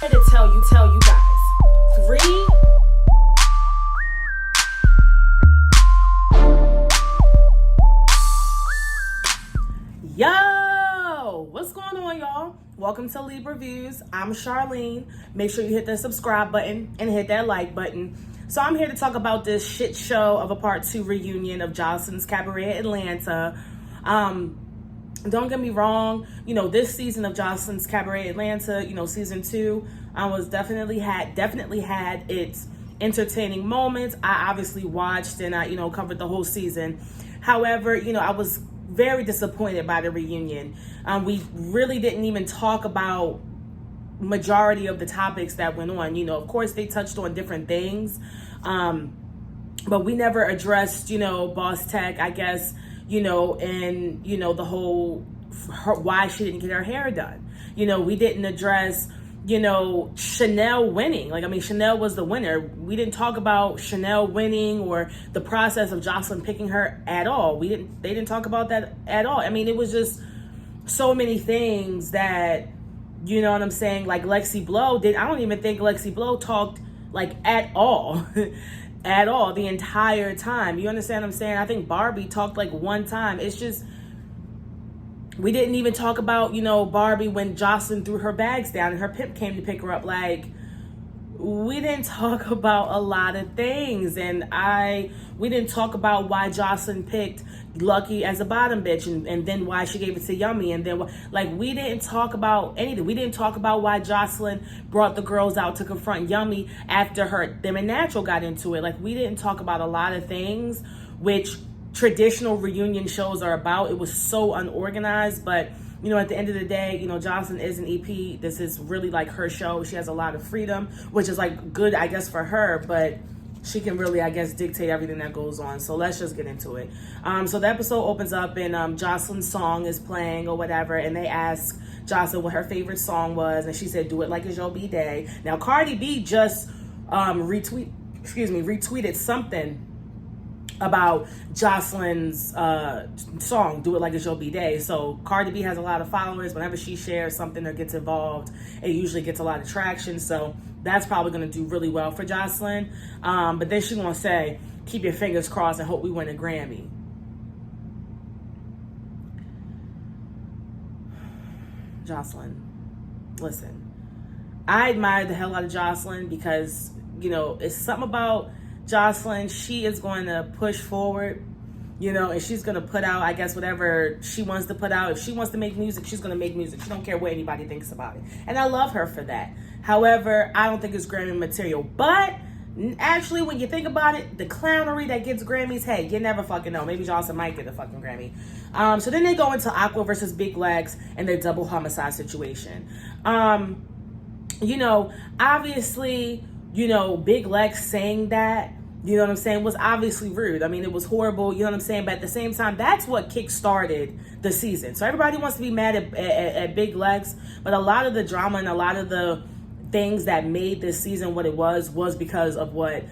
I'm here to tell you guys. 3 Yo, what's going on, y'all? Welcome to Libraviews. I'm Charlene. Make sure you hit the subscribe button and hit that like button. So I'm here to talk about this shit show of a part 2 reunion of Joseline's Cabaret Atlanta. Don't get me wrong, this season of Joseline's Cabaret Atlanta, season 2, was definitely had its entertaining moments. I obviously watched and I, covered the whole season. However, I was very disappointed by the reunion. We really didn't even talk about majority of the topics that went on. Of course they touched on different things, but we never addressed, Boss Tech, I guess, and the whole why she didn't get her hair done. We didn't address, Chanel winning. Chanel was the winner. We didn't talk about Chanel winning or the process of Joseline picking her at all. They didn't talk about that at all. It was just so many things that, you know what I'm saying? Like Lexi Blow I don't even think Lexi Blow talked at all. At all the entire time. You understand what I'm saying? I think Barbie talked one time. It's just, we didn't even talk about, Barbie when Joseline threw her bags down and her pimp came to pick her up. We didn't talk about a lot of things. And we didn't talk about why Joseline picked Lucky as a bottom bitch and then why she gave it to Yummy. And then, we didn't talk about anything. We didn't talk about why Joseline brought the girls out to confront Yummy after them and Natural got into it. We didn't talk about a lot of things, which traditional reunion shows are about. It was so unorganized, but at the end of the day, Joseline is an EP. This is really her show. She has a lot of freedom, which is good, I guess, for her, but she can really, I guess, dictate everything that goes on. So let's just get into it. So the episode opens up and Joseline's song is playing or whatever, and they ask Joseline what her favorite song was, and she said, "Do It Like It's Your B-Day." Now, Cardi B just retweeted something about Joseline's song, "Do It Like It's Your B-Day." So Cardi B has a lot of followers. Whenever she shares something or gets involved, it usually gets a lot of traction. So that's probably going to do really well for Joseline. But then she's going to say, "Keep your fingers crossed and hope we win a Grammy." Joseline, listen, I admire the hell out of Joseline because, it's something about Joseline. She is going to push forward, and she's going to put out, I guess, whatever she wants to put out. If she wants to make music, she's going to make music. She don't care what anybody thinks about it. And I love her for that. However, I don't think it's Grammy material. But actually, when you think about it, the clownery that gets Grammys, hey, you never fucking know. Maybe Joseline might get a fucking Grammy. So then they go into Aqua versus Big Legs and their double homicide situation. Obviously, Big Legs saying that, was obviously rude. It was horrible, but at the same time, that's what kick-started the season. So everybody wants to be mad at Big Legs, but a lot of the drama and a lot of the things that made this season what it was because of what,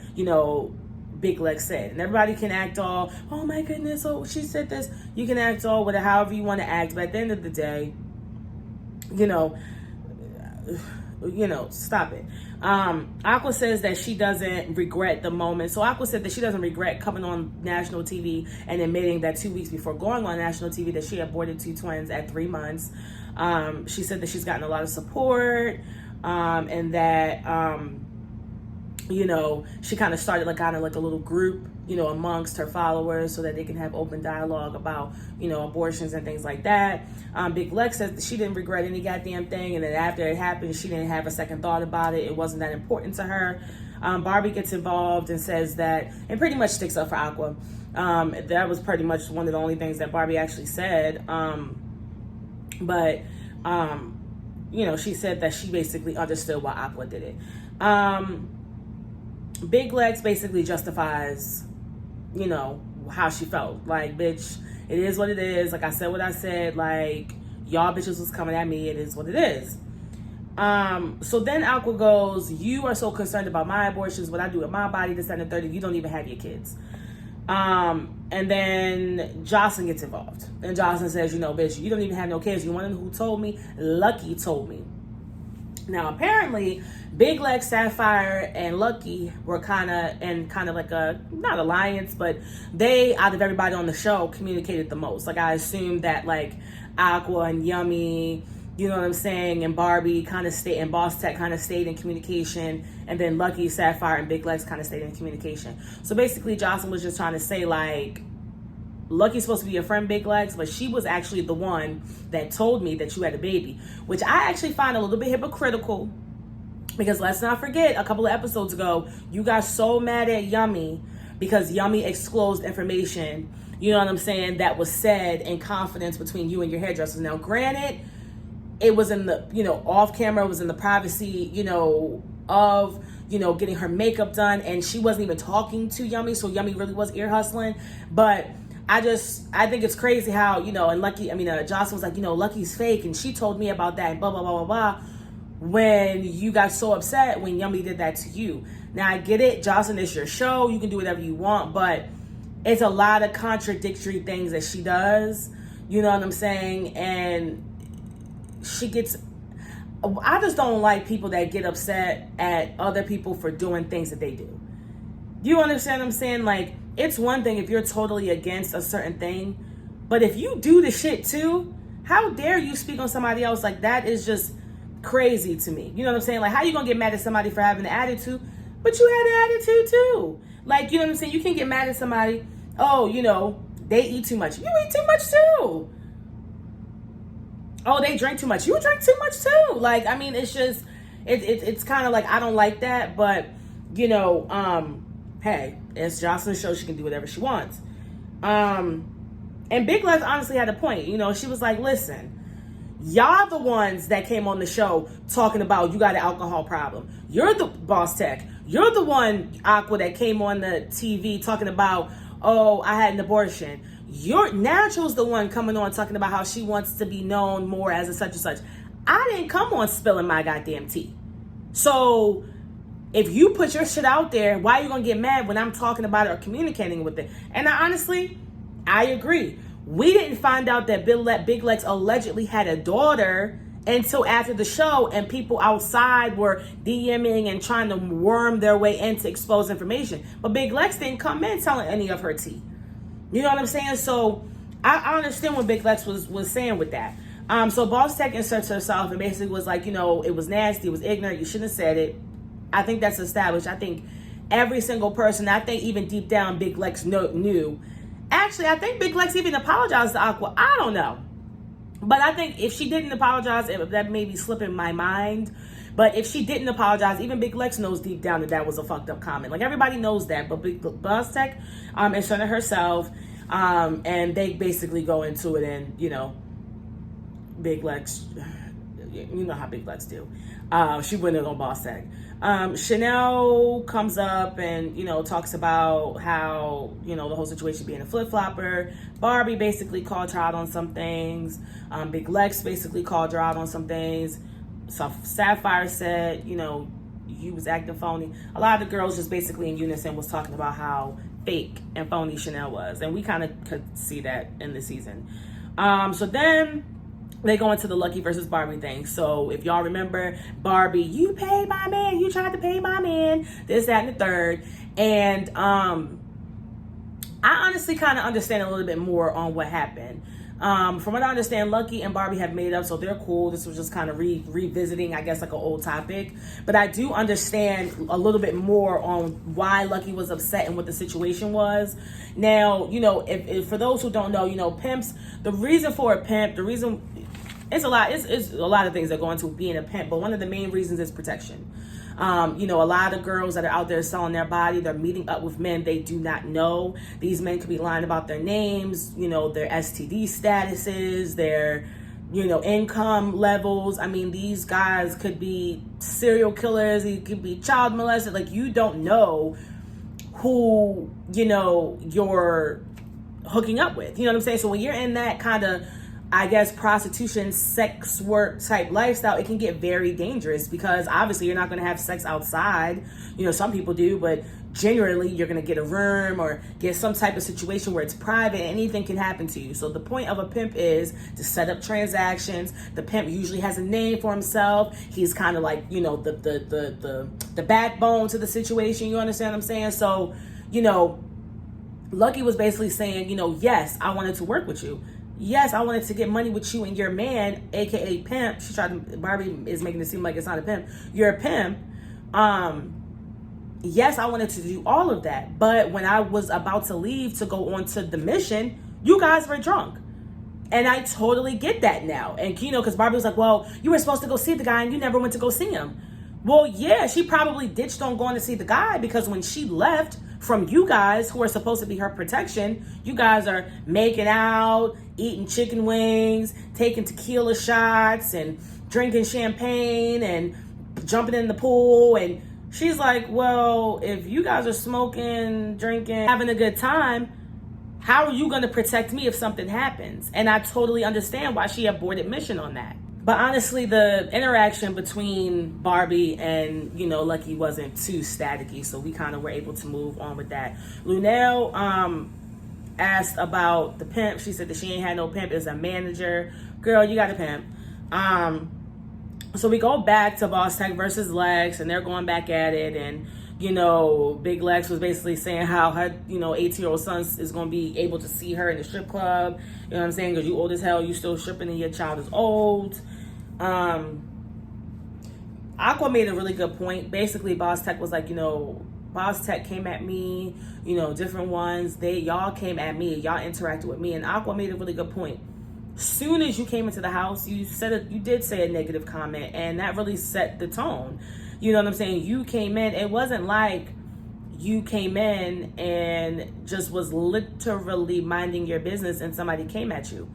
Big Legs said. And everybody can act all, "Oh my goodness, oh, she said this." You can act all with it however you want to act, but at the end of the day, stop it. Aqua says that she doesn't regret the moment. So Aqua said that she doesn't regret coming on national TV and admitting that 2 weeks before going on national TV that she aborted 2 twins at 3 months. She said that she's gotten a lot of support, and that, she kind of started a little group, amongst her followers so that they can have open dialogue about, abortions and things like that. Big Lex says that she didn't regret any goddamn thing, and that after it happened, she didn't have a second thought about it. It wasn't that important to her. Barbie gets involved and says that, and pretty much sticks up for Aqua. That was pretty much one of the only things that Barbie actually said. She said that she basically understood why Aqua did it. Big Legs basically justifies, how she felt. Bitch, it is what it is. I said what I said. Y'all bitches was coming at me. It is what it is. So then Aqua goes, "You are so concerned about my abortions, what I do with my body, this, that, and the 30. You don't even have your kids." And then Joseline gets involved. And Joseline says, bitch, you don't even have no kids. You want to know who told me? Lucky told me. Now, apparently, Big Legs, Sapphire, and Lucky were kind of like a, not alliance, but they, out of everybody on the show, communicated the most. Like, I assumed that, like, Aqua and Yummy, you know what I'm saying, and Barbie kind of stayed, and Boss Tech kind of stayed in communication, and then Lucky, Sapphire, and Big Legs kind of stayed in communication. So basically, Joseline was just trying to say, like, Lucky's supposed to be your friend, Big Legs, but she was actually the one that told me that you had a baby, which I actually find a little bit hypocritical, because let's not forget, a couple of episodes ago, you got so mad at Yummy because Yummy disclosed information, you know what I'm saying, that was said in confidence between you and your hairdressers. Now, granted, it was in the, off camera, it was in the privacy, of, getting her makeup done, and she wasn't even talking to Yummy, so Yummy really was ear hustling, but I think it's crazy how, and Jocelyn was like, Lucky's fake, and she told me about that, and blah, blah, blah, blah, blah, when you got so upset when Yummy did that to you. Now, I get it, Jocelyn, it's your show, you can do whatever you want, but it's a lot of contradictory things that she does, you know what I'm saying, and I just don't like people that get upset at other people for doing things that they do. You understand what I'm saying? Like, it's one thing if you're totally against a certain thing, but if you do the shit too, how dare you speak on somebody else? Like, that is just crazy to me. You know what I'm saying? Like, how you gonna get mad at somebody for having an attitude, but you had an attitude too? Like, you know what I'm saying? You can get mad at somebody, oh, they eat too much. You eat too much too. Oh, they drink too much. You drink too much too. Like, I mean, it's just, it's kind of like, I don't like that, but, hey, it's Joseline's show. She can do whatever she wants. And Big Legs honestly had a point. She was like, listen, y'all the ones that came on the show talking about you got an alcohol problem. You're the Boss Tech. You're the one, Aqua, that came on the TV talking about, oh, I had an abortion. Your Natural's the one coming on talking about how she wants to be known more as a such and such. I didn't come on spilling my goddamn tea. So if you put your shit out there, why are you going to get mad when I'm talking about it or communicating with it? And I agree. We didn't find out that Big Legs allegedly had a daughter until after the show, and people outside were DMing and trying to worm their way in to expose information. But Big Legs didn't come in telling any of her tea. You know what I'm saying? So I understand what Big Lex was saying with that. So Boss Tech inserts herself and basically was like, it was nasty, it was ignorant, you shouldn't have said it. I think that's established. I think every single person, I think even deep down Big Lex knew. Actually, I think Big Lex even apologized to Aqua. I don't know. But I think if she didn't apologize, that may be slipping my mind. But if she didn't apologize, even Big Lex knows deep down that was a fucked up comment. Like, everybody knows that. But Boss Tech inserted herself, and they basically go into it, and, Big Lex, you know how Big Lex do. She went in on Boss Tech. Chanel comes up and, talks about how, the whole situation being a flip-flopper. Barbie basically called her out on some things. Big Lex basically called her out on some things. So Sapphire said, you was acting phony. A lot of the girls just basically in unison was talking about how fake and phony Chanel was. And we kind of could see that in the season. So then they go into the Lucky versus Barbie thing. So if y'all remember, Barbie, you paid my man. You tried to pay my man. This, that, and the third. And I honestly kind of understand a little bit more on what happened. From what I understand, Lucky and Barbie have made up, so they're cool. This was just kind of revisiting, I guess, like an old topic. But I do understand a little bit more on why Lucky was upset and what the situation was. Now, if for those who don't know, pimps, the reason for a pimp, it's a lot of things that go into being a pimp, but one of the main reasons is protection. A lot of girls that are out there selling their body, they're meeting up with men they do not know. These men could be lying about their names, their STD statuses, their, income levels. I mean, these guys could be serial killers. He could be child molested. Like, you don't know who, you're hooking up with. You know what I'm saying? So when you're in that kind of, I guess, prostitution, sex work type lifestyle, it can get very dangerous because obviously you're not going to have sex outside. You know, some people do, but generally you're going to get a room or get some type of situation where it's private and anything can happen to you. So the point of a pimp is to set up transactions. The pimp usually has a name for himself. He's kind of like, you know, the backbone to the situation. You understand what I'm saying? So, you know, Lucky was basically saying, you know, yes, I wanted to work with you. Yes, I wanted to get money with you and your man, aka pimp. Barbie is making it seem like it's not a pimp. You're a pimp. Yes, I wanted to do all of that. But when I was about to leave to go on to the mission, you guys were drunk. And I totally get that now. And, you know, because Barbie was like, well, you were supposed to go see the guy and you never went to go see him. Well, yeah, she probably ditched on going to see the guy because when she left from you guys, who are supposed to be her protection, you guys are making out, eating chicken wings, taking tequila shots, and drinking champagne, and jumping in the pool. And she's like, well, if you guys are smoking, drinking, having a good time, how are you going to protect me if something happens? And I totally understand why she aborted mission on that. But honestly, the interaction between Barbie and, you know, Lucky wasn't too staticky, so we kind of were able to move on with that. Lunel asked about the pimp. She said that she ain't had no pimp as a manager. Girl, you got a pimp. So we go back to Boss Tech versus Lex, and they're going back at it, and, you know, Big Lex was basically saying how her, you know, 18-year-old son is going to be able to see her in the strip club. You know what I'm saying? Because you old as hell, you still stripping and your child is old. Aqua made a really good point. Basically, Boss Tech was like, you know, Boss Tech came at me, you know, different ones. Y'all came at me, y'all interacted with me, and Aqua made a really good point. Soon as you came into the house, you did say a negative comment, and that really set the tone. You know what I'm saying? You came in, it wasn't like you came in and just was literally minding your business and somebody came at you.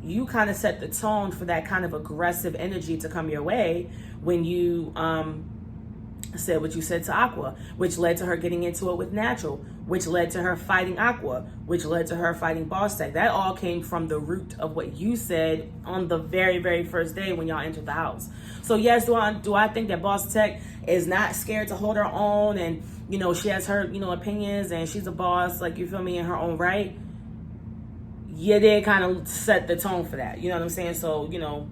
You kind of set the tone for that kind of aggressive energy to come your way when you said what you said to Aqua, which led to her getting into it with Natural, which led to her fighting Aqua, which led to her fighting Boss Tech. That all came from the root of what you said on the very, very first day when y'all entered the house. So yes, do I think that Boss Tech is not scared to hold her own, and, you know, she has her, you know, opinions, and she's a boss, like, you feel me, in her own right? You did kind of set the tone for that. You know what I'm saying? So, you know,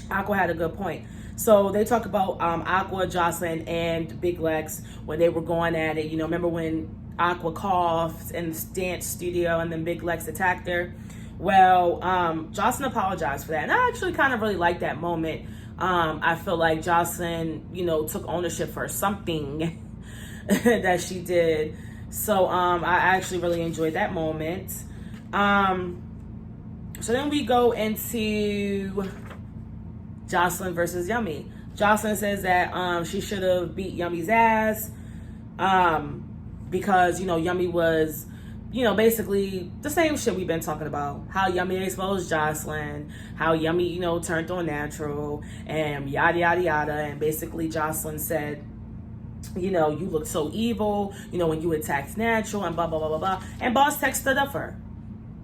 Aqua had a good point. So they talk about Aqua, Joseline, and Big Lex when they were going at it. You know, remember when Aqua coughed in the dance studio and then Big Lex attacked her? Well, Joseline apologized for that. And I actually kind of really liked that moment. I feel like Joseline, you know, took ownership for something that she did. So I actually really enjoyed that moment. So then we go into Joseline versus Yummy. Joseline says that she should have beat Yummy's ass because, you know, Yummy was, you know, basically the same shit we've been talking about. How Yummy exposed Joseline, how Yummy, you know, turned on Natural, and yada, yada, yada. And basically Joseline said, you know, you look so evil, you know, when you attacked Natural and blah, blah, blah, blah, blah. And Boss Tech stood up for her.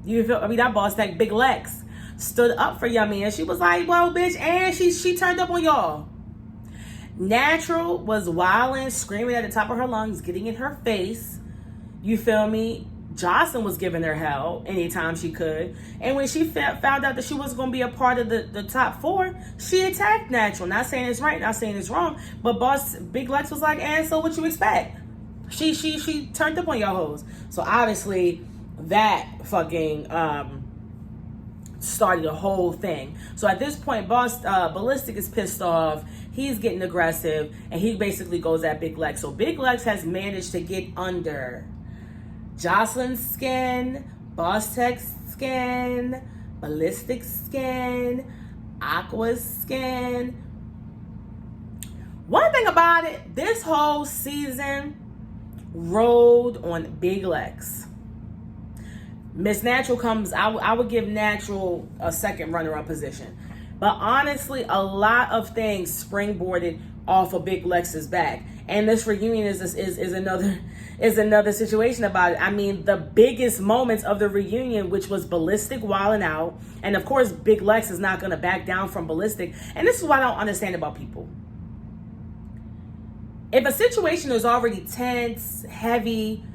You feel, I mean, that Boss Tech, Big Lex, stood up for Yummy, and she was like, well, bitch, and she turned up on y'all. Natural was wilding, screaming at the top of her lungs, getting in her face. You feel me? Joseline was giving her hell anytime she could. And when she found out that she wasn't going to be a part of the top four, she attacked Natural. Not saying it's right, not saying it's wrong, but Big Lex was like, and so what you expect? She turned up on y'all hoes. So obviously that fucking started the whole thing. So at this point, Ballistic is pissed off. He's getting aggressive, and he basically goes at Big Lex. So Big Lex has managed to get under Joseline's skin, Boss Tech's skin, Ballistic's skin, Aqua's skin. One thing about it, this whole season rode on Big Lex. Miss Natural comes, I would give Natural a second runner-up position. But honestly, a lot of things springboarded off of Big Lex's back. And this reunion is another situation about it. I mean, the biggest moments of the reunion, which was Ballistic wilding out, and of course, Big Lex is not going to back down from Ballistic. And this is what I don't understand about people. If a situation is already tense, heavy,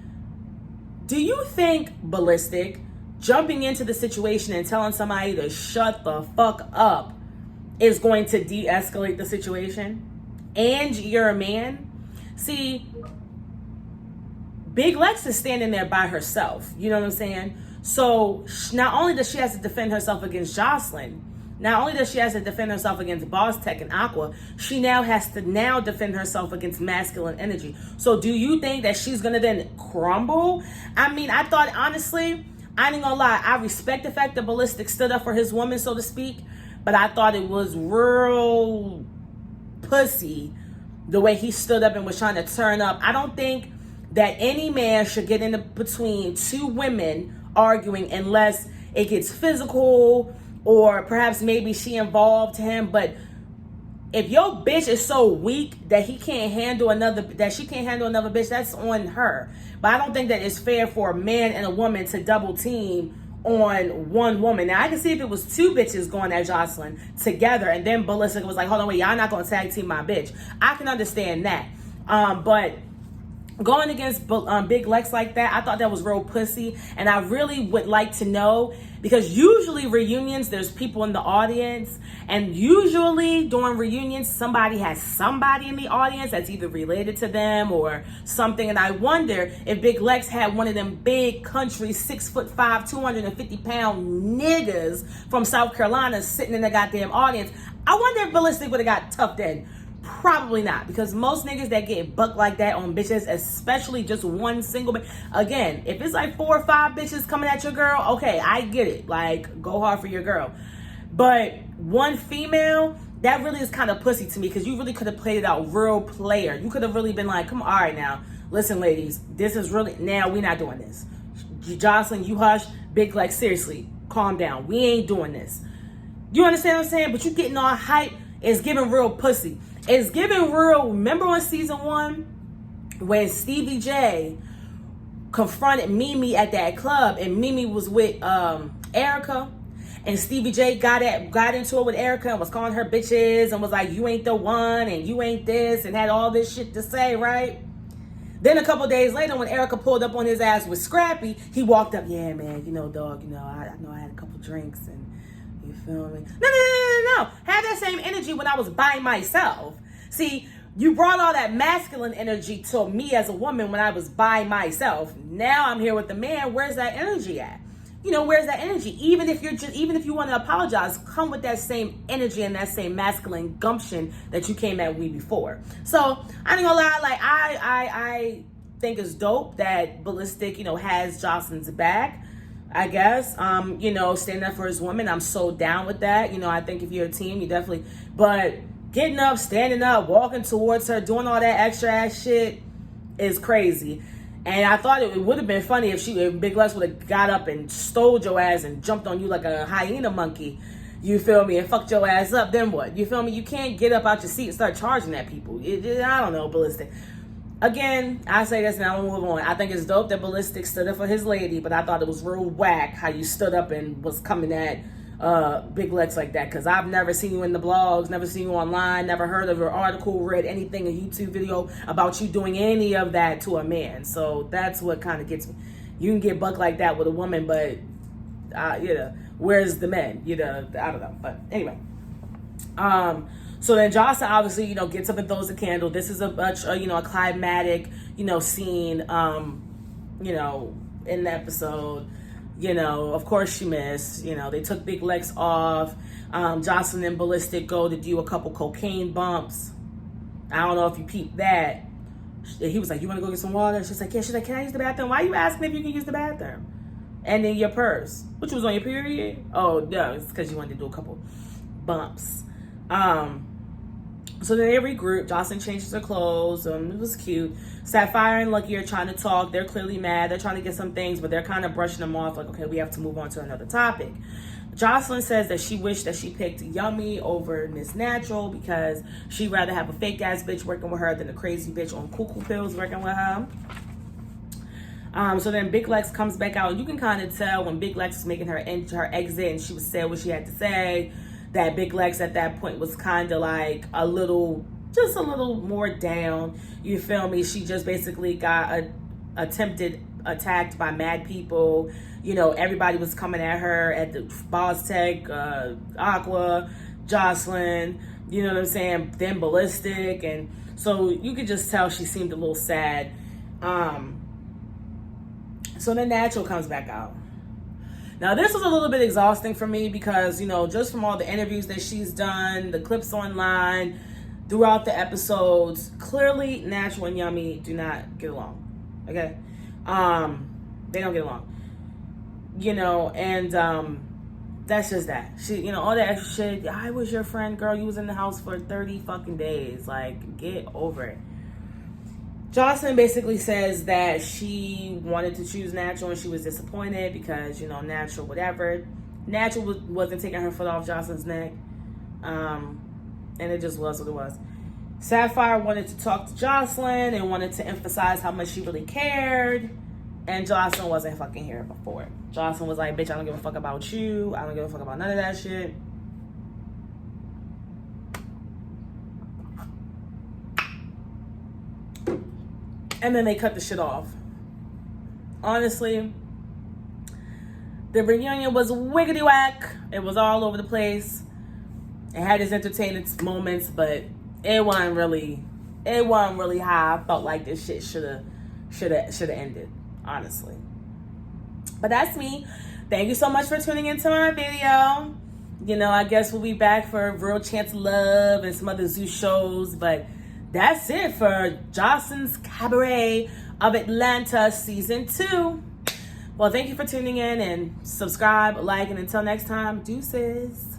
do you think Ballistic jumping into the situation and telling somebody to shut the fuck up is going to de-escalate the situation? And you're a man? See, Big Lex is standing there by herself. You know what I'm saying? So not only does she have to defend herself against Joseline, not only does she have to defend herself against Boss Tech and Aqua, she now has to defend herself against masculine energy. So do you think that she's going to then crumble? I mean, I thought, honestly, I ain't gonna lie, I respect the fact that Ballistic stood up for his woman, so to speak, but I thought it was real pussy the way he stood up and was trying to turn up. I don't think that any man should get in between two women arguing unless it gets physical or perhaps maybe she involved him. But if your bitch is so weak that she can't handle another bitch, that's on her. But I don't think that it's fair for a man and a woman to double team on one woman. Now, I can see if it was two bitches going at Joseline together and then Ballistic was like, hold on, wait, y'all not going to tag team my bitch. I can understand that. But going against Big Lex like that, I thought that was real pussy. And I really would like to know, because usually reunions, there's people in the audience. And usually during reunions, somebody has somebody in the audience that's either related to them or something. And I wonder if Big Lex had one of them big country, 6'5", 250-pound niggas from South Carolina sitting in the goddamn audience. I wonder if Ballistic would have got tough then. Probably not, because most niggas that get bucked like that on bitches, especially just one single bitch. Again, if it's like 4 or 5 bitches coming at your girl, okay, I get it. Like, go hard for your girl. But one female, that really is kind of pussy to me, because you really could have played it out real player. You could have really been like, come on, all right now, listen, ladies, this is really, now we're not doing this. Joseline, you hush. Big Lex, seriously, calm down. We ain't doing this. You understand what I'm saying? But you getting all hype is giving real pussy. It's giving real. Remember on season 1 when Stevie J confronted Mimi at that club, and Mimi was with Erica, and Stevie J got into it with Erica and was calling her bitches and was like, you ain't the one and you ain't this, and had all this shit to say, right? Then a couple days later, when Erica pulled up on his ass with Scrappy, he walked up, yeah, man, you know, dog, you know, I know I had a couple drinks and you feel me? No. Have that same energy when I was by myself. See, you brought all that masculine energy to me as a woman when I was by myself. Now I'm here with the man. Where's that energy at? You know, where's that energy? Even if you want to apologize, come with that same energy and that same masculine gumption that you came at me before. So I ain't gonna lie, like I think it's dope that Ballistic, you know, has Joseline's back. I guess, you know, standing up for his woman. I'm so down with that. You know, I think if you're a team, you definitely, but getting up, standing up, walking towards her, doing all that extra ass shit is crazy. And I thought it would have been funny if Big Lex would have got up and stole your ass and jumped on you like a hyena monkey. You feel me? And fucked your ass up. Then what? You feel me? You can't get up out your seat and start charging at people. I don't know, Ballistic. Again, I say this and I'm gonna move on. I think it's dope that Ballistic stood up for his lady, but I thought it was real whack how you stood up and was coming at Big Lex like that, because I've never seen you in the blogs, never seen you online, never heard of your article, read anything, a YouTube video about you doing any of that to a man. So that's what kind of gets me. You can get bucked like that with a woman, but you know, where's the men? You know, I don't know. But anyway, so then Joseline obviously, you know, gets up and throws the candle. This is a you know, a climatic, you know, scene, you know, in the episode. You know, of course she missed. You know, they took Big Lex off. Joseline and Ballistic go to do a couple cocaine bumps. I don't know if you peeped that. He was like, you want to go get some water? She's like, yeah. She's like, can I use the bathroom? Why are you asking if you can use the bathroom? And then your purse, which was on your period? Oh, no, it's because you wanted to do a couple bumps. So then they regroup. Joseline changes her clothes. It was cute. Sapphire and Lucky are trying to talk. They're clearly mad. They're trying to get some things, but they're kind of brushing them off like, okay, we have to move on to another topic. Joseline says that she wished that she picked Yummy over Miss Natural because she'd rather have a fake ass bitch working with her than a crazy bitch on cuckoo pills working with her. So then Big Lex comes back out. You can kind of tell when Big Lex was making her exit and she was saying what she had to say, that Big Lex at that point was kind of like just a little more down. You feel me? She just basically got attacked by mad people. You know, everybody was coming at her at the Boss Tech, Aqua, Joseline, you know what I'm saying? Then Ballistic. And so you could just tell she seemed a little sad. So then Natural comes back out. Now, this was a little bit exhausting for me because, you know, just from all the interviews that she's done, the clips online, throughout the episodes, clearly Natural and Yummy do not get along. Okay? They don't get along. You know, and that's just that. She, you know, all that extra shit. I was your friend, girl. You was in the house for 30 fucking days. Like, get over it. Joseline basically says that she wanted to choose Natural and she was disappointed because, you know, Natural, whatever. Natural wasn't taking her foot off Joseline's neck. And it just was what it was. Sapphire wanted to talk to Joseline and wanted to emphasize how much she really cared. And Joseline wasn't fucking here before. Joseline was like, bitch, I don't give a fuck about you. I don't give a fuck about none of that shit. And then they cut the shit off. Honestly, the reunion was wiggity whack. It was all over the place. It had its entertaining moments, but it wasn't really how I felt like this shit should have ended, honestly. But that's me. Thank you so much for tuning into my video. You know, I guess we'll be back for Real Chance Love and some other Zoo shows, but that's it for Joseline's Cabaret of Atlanta Season 2. Well, thank you for tuning in and subscribe, like, and until next time, deuces.